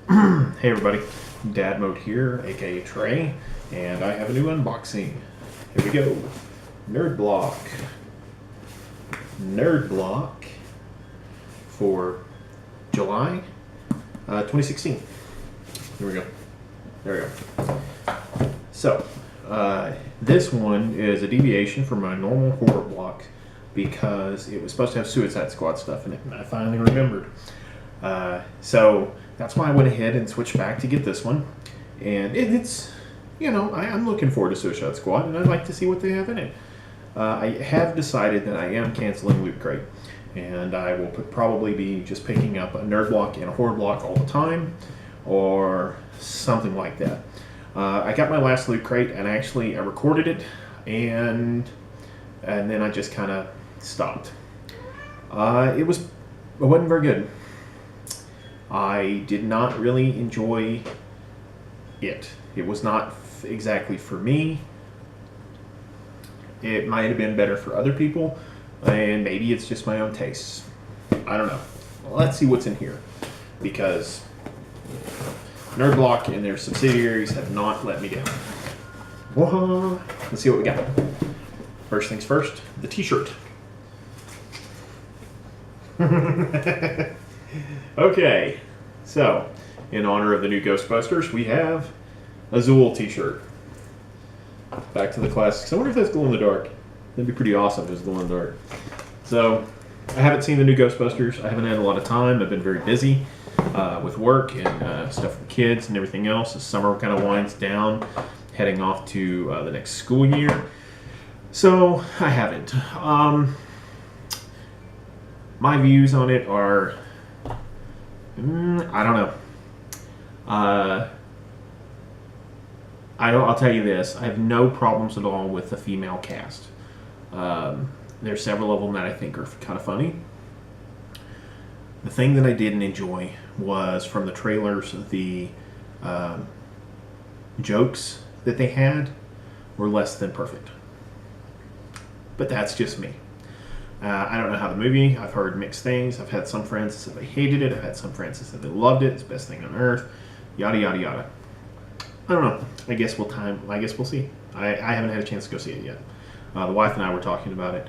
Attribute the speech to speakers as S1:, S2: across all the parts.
S1: Hey everybody, Dad Mode here, aka Trey, and I have a new unboxing. Here we go. Nerd Block. Nerd Block for July 2016. Here we go. There we go. So, this one is a deviation from my normal horror block because it was supposed to have Suicide Squad stuff in it, and I finally remembered. So that's why I went ahead and switched back to get this one. And it's, I'm looking forward to Suicide Squad, and I'd like to see what they have in it. I have decided that I am canceling Loot Crate, and I will probably be just picking up a Nerd Block and a Horror Block all the time, or something like that. I got my last Loot Crate, and I recorded it, and then I just kind of stopped. It wasn't very good. I did not really enjoy it. It was not exactly for me. It might have been better for other people, and maybe it's just my own tastes. I don't know. Let's see what's in here, because Nerd Block and their subsidiaries have not let me down. Whoa. Let's see what we got. First things first, the t-shirt. Okay, so in honor of the new Ghostbusters, we have a Zool t-shirt. Back to the classics. I wonder if that's glow in the dark. That'd be pretty awesome if it was glow in the dark. So, I haven't seen the new Ghostbusters. I haven't had a lot of time. I've been very busy with work and stuff with kids and everything else. The summer kind of winds down, heading off to the next school year. So, I haven't. My views on it are... I don't know. I'll tell you this. I have no problems at all with the female cast. There's several of them that I think are kind of funny. The thing that I didn't enjoy was from the trailers, the jokes that they had were less than perfect. But that's just me. I don't know how the movie, I've heard mixed things. I've had some friends that said they hated it. I've had some friends that said they loved it. It's the best thing on earth. Yada, yada, yada. I don't know. I guess we'll see. I haven't had a chance to go see it yet. The wife and I were talking about it,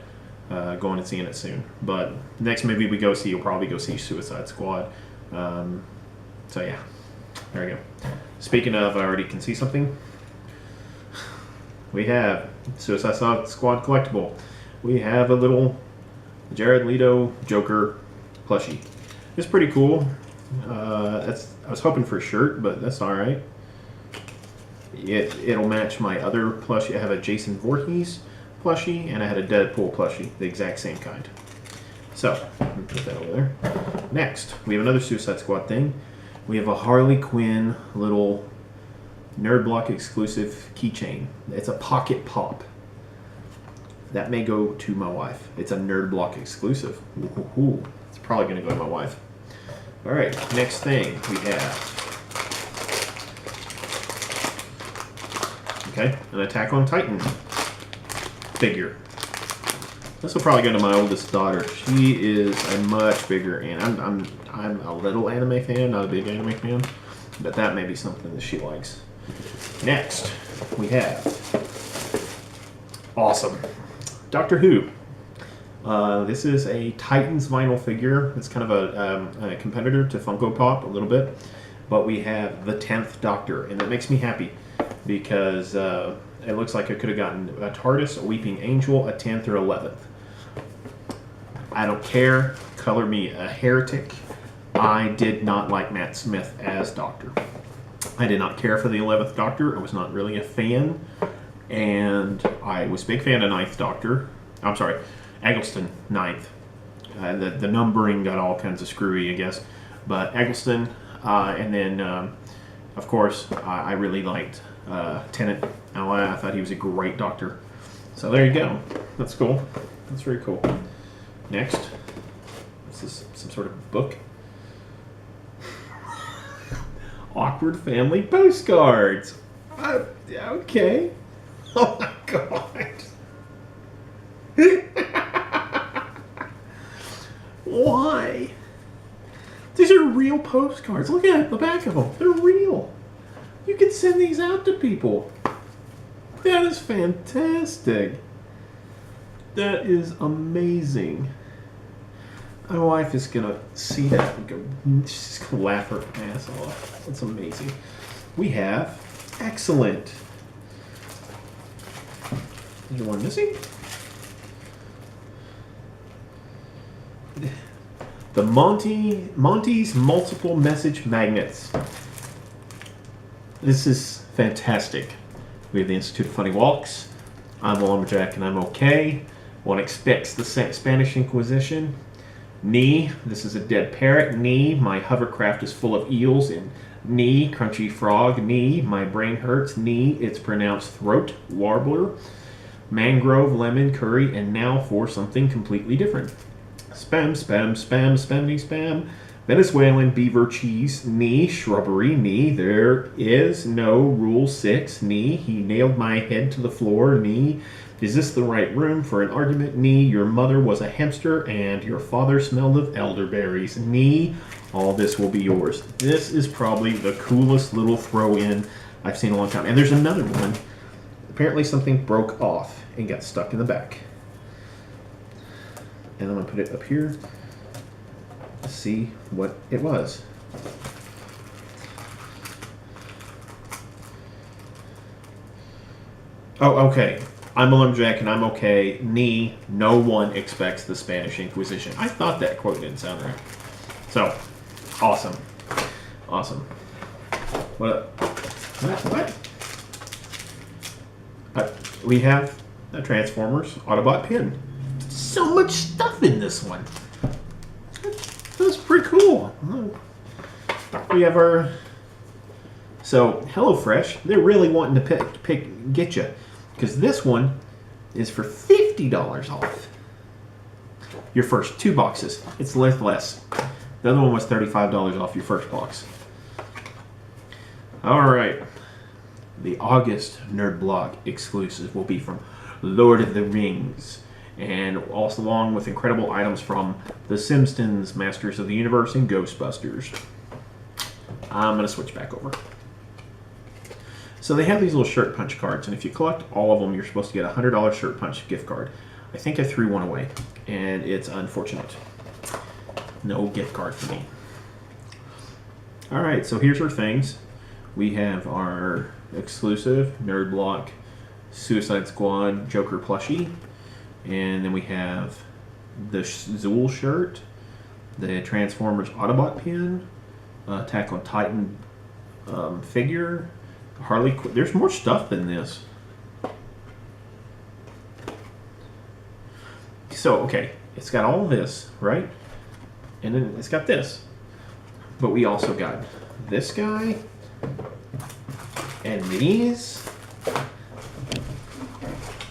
S1: going and seeing it soon. But next movie we go see, we'll probably go see Suicide Squad. So yeah, there we go. Speaking of, I already can see something. We have Suicide Squad collectible. We have a little Jared Leto Joker plushie. It's pretty cool. I was hoping for a shirt, but that's all right. It'll match my other plushie. I have a Jason Voorhees plushie, and I had a Deadpool plushie, the exact same kind. So, let me put that over there. Next, we have another Suicide Squad thing. We have a Harley Quinn little Nerd Block exclusive keychain. It's a pocket pop. That may go to my wife. It's a Nerd Block exclusive. Ooh. It's probably going to go to my wife. All right, next thing we have. Okay, an Attack on Titan figure. This will probably go to my oldest daughter. She is a much bigger, and I'm a little anime fan, not a big anime fan, but that may be something that she likes. Next, we have awesome Doctor Who. This is a Titans vinyl figure. It's kind of a competitor to Funko Pop a little bit, but we have the 10th Doctor, and that makes me happy because it looks like I could have gotten a TARDIS, a Weeping Angel, a 10th, or 11th. I don't care. Color me a heretic. I did not like Matt Smith as Doctor. I did not care for the 11th Doctor. I was not really a fan. And I was a big fan of 9th Doctor. I'm sorry, Eggleston, 9th. The numbering got all kinds of screwy, I guess. But Eggleston, and then, of course, I really liked Tennant. I thought he was a great Doctor. So there you go. That's cool. That's very cool. Next, this is some sort of book. Awkward Family Postcards. Okay. Oh my god. Why? These are real postcards. Look at the back of them. They're real. You can send these out to people. That is fantastic. That is amazing. My wife is gonna see that and go, she's gonna laugh her ass off. That's amazing. We have excellent. Is there one missing? The Monty's multiple message magnets. This is fantastic. We have the Institute of Funny Walks. I'm a lumberjack and I'm okay. One expects the Spanish Inquisition. Knee, this is a dead parrot. Knee, my hovercraft is full of eels. And knee, crunchy frog. Knee, my brain hurts. Knee, it's pronounced throat. Warbler. Mangrove, lemon, curry, and now for something completely different. Spam, spam, spam, spammy, spam. Venezuelan beaver cheese. Knee, shrubbery. Knee, there is no rule 6. Knee, he nailed my head to the floor. Knee, is this the right room for an argument? Knee, your mother was a hamster and your father smelled of elderberries. Knee, all this will be yours. This is probably the coolest little throw-in I've seen in a long time. And there's another one. Apparently something broke off and got stuck in the back. And I'm going to put it up here to see what it was. Oh, okay. I'm a lumberjack and I'm okay. Knee, no one expects the Spanish Inquisition. I thought that quote didn't sound right. So, awesome. Awesome. What? We have a Transformers Autobot pin. So much stuff in this one. That's pretty cool. We have our... So, HelloFresh, they're really wanting to get you. Because this one is for $50 off. Your first 2 boxes. It's less. The other one was $35 off your first box. Alright. The August Nerd Blog exclusive will be from Lord of the Rings. And also along with incredible items from The Simpsons, Masters of the Universe, and Ghostbusters. I'm going to switch back over. So they have these little shirt punch cards, and if you collect all of them, you're supposed to get a $100 shirt punch gift card. I think I threw one away, and it's unfortunate. No gift card for me. Alright, so here's our things. We have our exclusive Nerd Block Suicide Squad Joker plushie. And then we have the Zool shirt, the Transformers Autobot pin, Attack on Titan figure, Harley Quinn. There's more stuff than this. So, okay, it's got all this, right? And then it's got this. But we also got this guy, and these,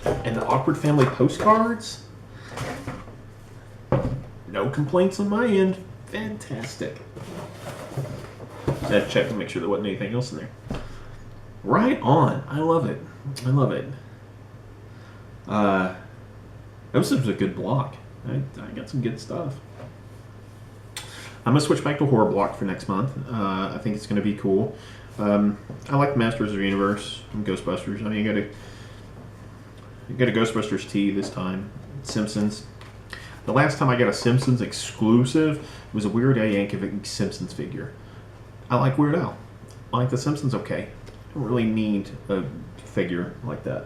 S1: and the Awkward Family postcards. No complaints on my end. Fantastic. I had to check to make sure there wasn't anything else in there. Right on. I love it. I love it. This was a good block. I got some good stuff. I'm going to switch back to Horror Block for next month. I think it's going to be cool. I like Masters of the Universe and Ghostbusters. I mean, you got a Ghostbusters tee this time. Simpsons. The last time I got a Simpsons exclusive was a Weird Al Yankovic Simpsons figure. I like Weird Al. I like the Simpsons okay. I don't really need a figure like that.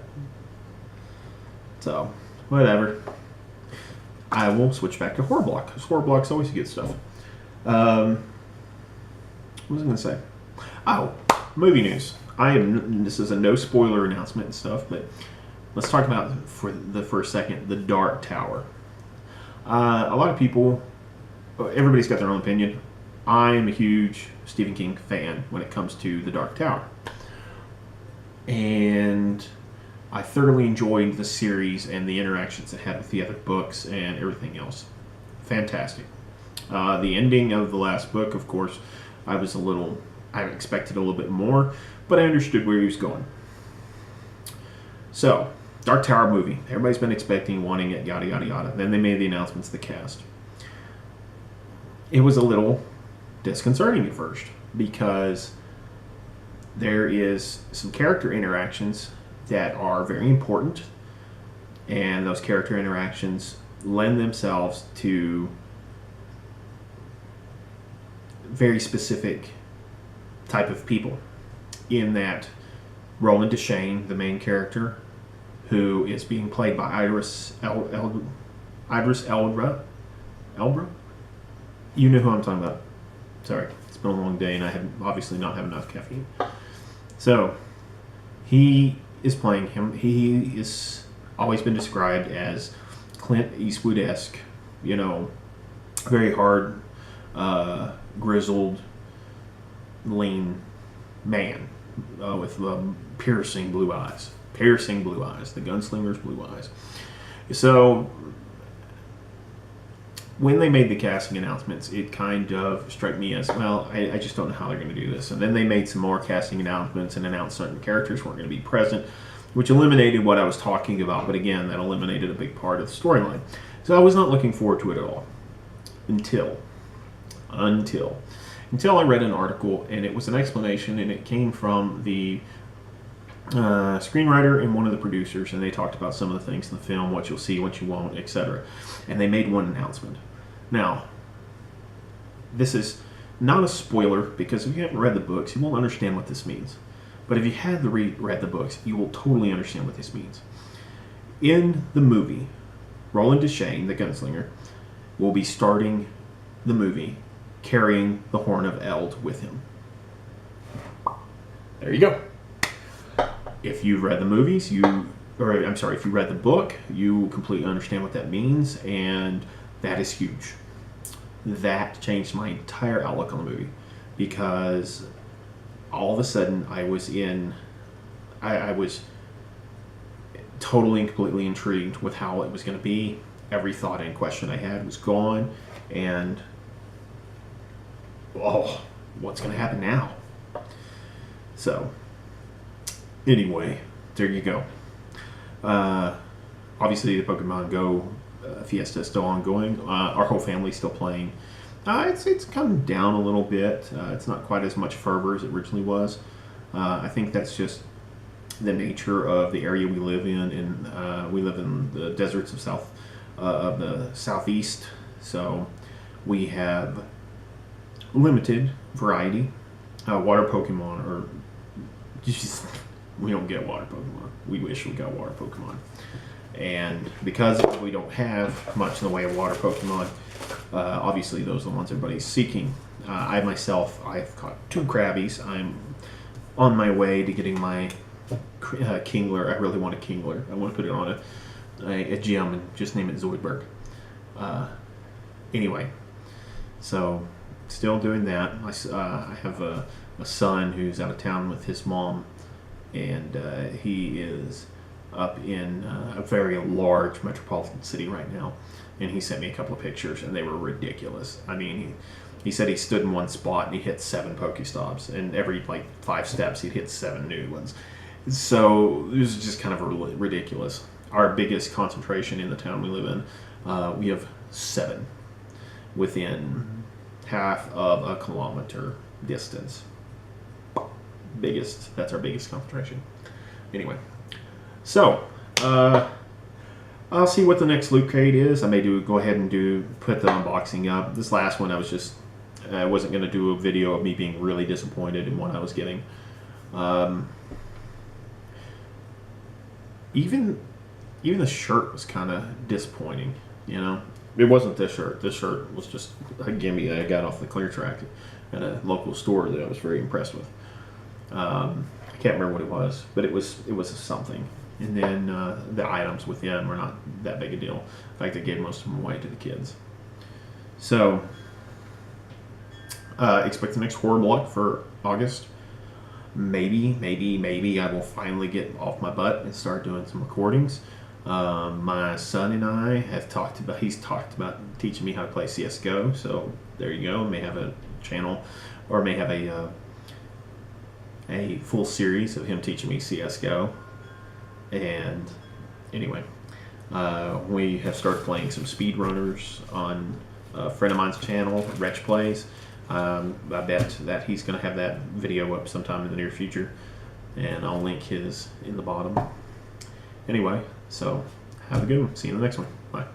S1: So, whatever. I will switch back to Horror Block, because Horror Block's always good stuff. What was I going to say? Oh, movie news. This is a no spoiler announcement and stuff, but let's talk about, for a second, The Dark Tower. A lot of people, everybody's got their own opinion. I'm a huge Stephen King fan when it comes to The Dark Tower. And I thoroughly enjoyed the series and the interactions it had with the other books and everything else. Fantastic. The ending of the last book, of course, I expected a little bit more, but I understood where he was going. So, Dark Tower movie. Everybody's been expecting, wanting it, yada, yada, yada. Then they made the announcements of the cast. It was a little disconcerting at first because there is some character interactions that are very important, and those character interactions lend themselves to very specific type of people. In that, Roland Deschain, the main character, who is being played by Idris Elba. You know who I'm talking about. Sorry, it's been a long day and I have obviously not had enough caffeine. So, he is playing him. He is always been described as Clint Eastwood-esque, very hard, grizzled, lean man with piercing blue eyes. Piercing blue eyes. The gunslinger's blue eyes. So, when they made the casting announcements, it kind of struck me as, well, I just don't know how they're going to do this. And then they made some more casting announcements and announced certain characters weren't going to be present, which eliminated what I was talking about. But again, that eliminated a big part of the storyline. So I was not looking forward to it at all. Until I read an article, and it was an explanation, and it came from the screenwriter and one of the producers, and they talked about some of the things in the film, what you'll see, what you won't, etc. And they made one announcement. Now, this is not a spoiler, because if you haven't read the books, you won't understand what this means. But if you have read the books, you will totally understand what this means. In the movie, Roland Deschain, the gunslinger, will be starting the movie carrying the Horn of Eld with him. There you go. If you've read the movies, if you read the book, you completely understand what that means, and that is huge. That changed my entire outlook on the movie, because all of a sudden I was totally and completely intrigued with how it was going to be. Every thought and question I had was gone, and what's going to happen now? So, anyway, there you go. Obviously, the Pokemon Go Fiesta is still ongoing. Our whole family's still playing. It's come down a little bit. It's not quite as much fervor as it originally was. I think that's just the nature of the area we live in, and we live in the deserts of the southeast, so we have limited variety. Water Pokemon are just, we don't get water Pokemon. We wish we got water Pokemon. And because we don't have much in the way of water Pokemon, obviously those are the ones everybody's seeking. I've caught 2 Krabbies. I'm on my way to getting my Kingler. I really want a Kingler. I want to put it on a gym and just name it Zoidberg. Anyway, so still doing that. I have a son who's out of town with his mom, and he is up in a very large metropolitan city right now, and he sent me a couple of pictures, and they were ridiculous. I mean, he said he stood in one spot and he hit 7 Pokestops, and every 5 steps he'd hit 7 new ones. So it was just kind of ridiculous. Our biggest concentration in the town we live in, we have 7 within half of a kilometer distance. That's our biggest concentration. Anyway, so I'll see what the next loot crate is. I may go ahead and put the unboxing up. This last one I wasn't going to do a video of me being really disappointed in what I was getting. Even the shirt was kind of disappointing, It wasn't this shirt. This shirt was just a gimme that I got off the clear track at a local store that I was very impressed with. I can't remember what it was, but it was something. And then the items within were not that big a deal. In fact, I gave most of them away to the kids. So, expect the next horror block for August. Maybe I will finally get off my butt and start doing some recordings. My son and I have he's talked about teaching me how to play CSGO, so there you go. May have a channel, or may have a full series of him teaching me CSGO. And anyway, we have started playing some speedrunners on a friend of mine's channel, Wretch Plays. I bet that he's going to have that video up sometime in the near future, and I'll link his in the bottom. Anyway, so have a good one. See you in the next one. Bye.